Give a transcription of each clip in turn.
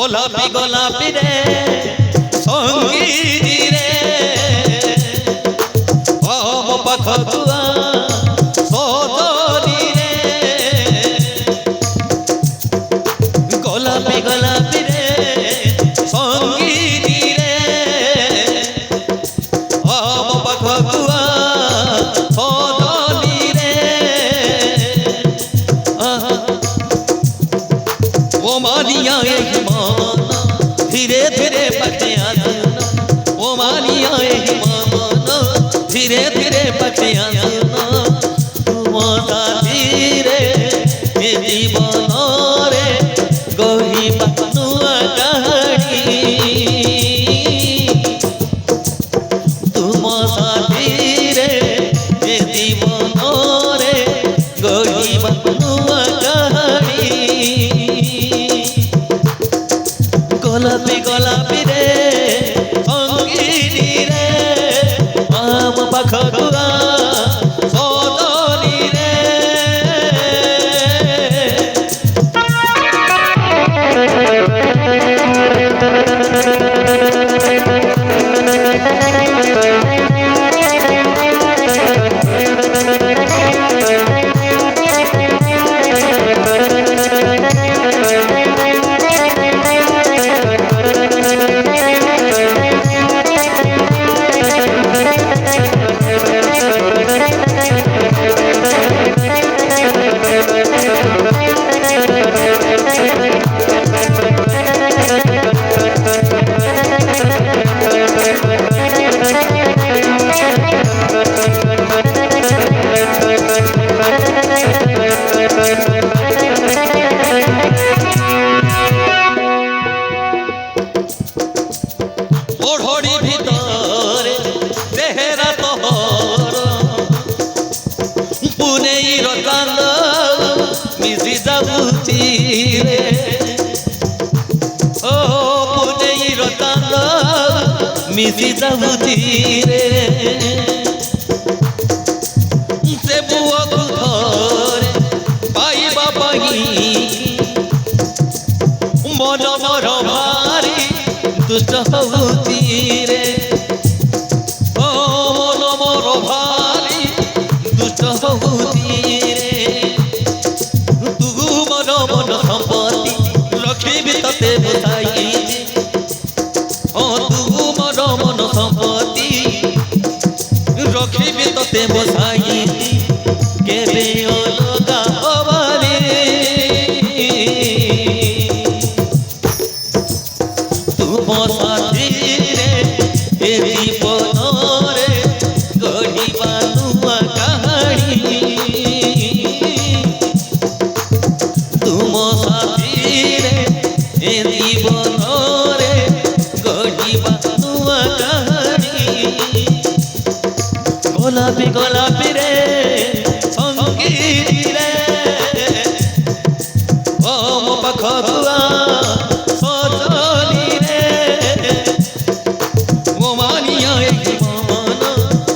গোলাপি গোলাপি রে সঙ্গী রে ওম পাখতুয়া সদরি রে গোলাপি গোলাপি রে সঙ্গী রে ওম পাখতুয়া সদরি রে ও মারিয়া धीरे धीरे पखियाँ सुनो ओ मानिया मानो धीरे धीरे पखियाँ सुनो तुमसा धीरे जीवन रे गही बनुआ कहानी तुमसा धीरे जीवन रे गही बनुआ कहानी গোলাপি গোলাপি রে সঙ্গিনী রে আম পাখতুয়া সদরি রে ওড়ি ভিতরে দেহেরা তোহর পুনেই রতান্দ মিশি যাবুচি রে ও পুনেই রতান্দ মিশি যাবুচি রে সে বুয়কু ধরে পাইবা পাহি মন মর ভারি দুষ্ট হউচি রে ও মন মর ভারি দুষ্ট হউচি রে তু মন মন সম্পত্তি রখিবি ততে বসাই ও তু মন মন সম্পত্তি রখিবি ততে বসাই কেবে অলগা হবারে তুম সাথীরে এ জীবনরে গড়িবা নূয়া কাহানি তুম সাথীরে এ জীবনরে গড়িবা নূয়া কাহানি গোলাপি গোলাপি রে সঙ্গী রে ওম পাখতুয়া সদরি রে ও মানিয়া মানো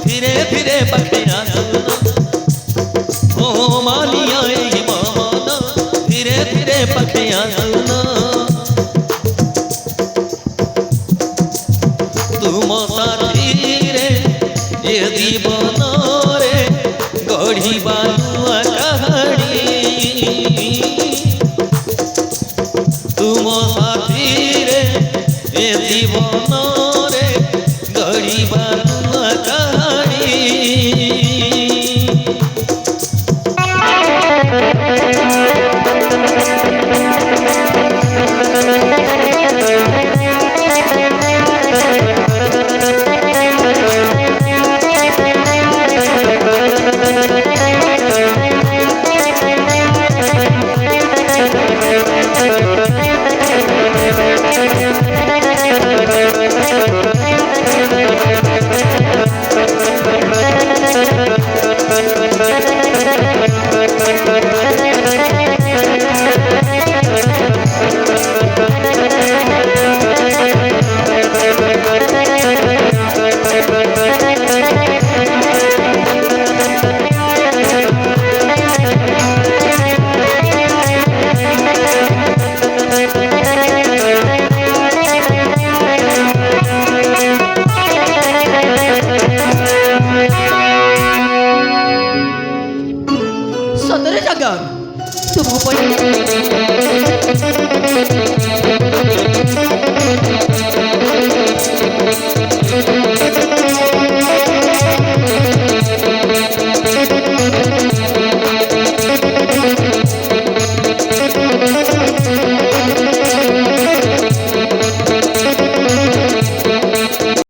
ধীরে ধীরে পখিয়াँ सुनो ও মানিয়া মানো ধীরে ধীরে পখিয়াँ सुनो তুম সাথী রে এ জীবন রে গড়িবা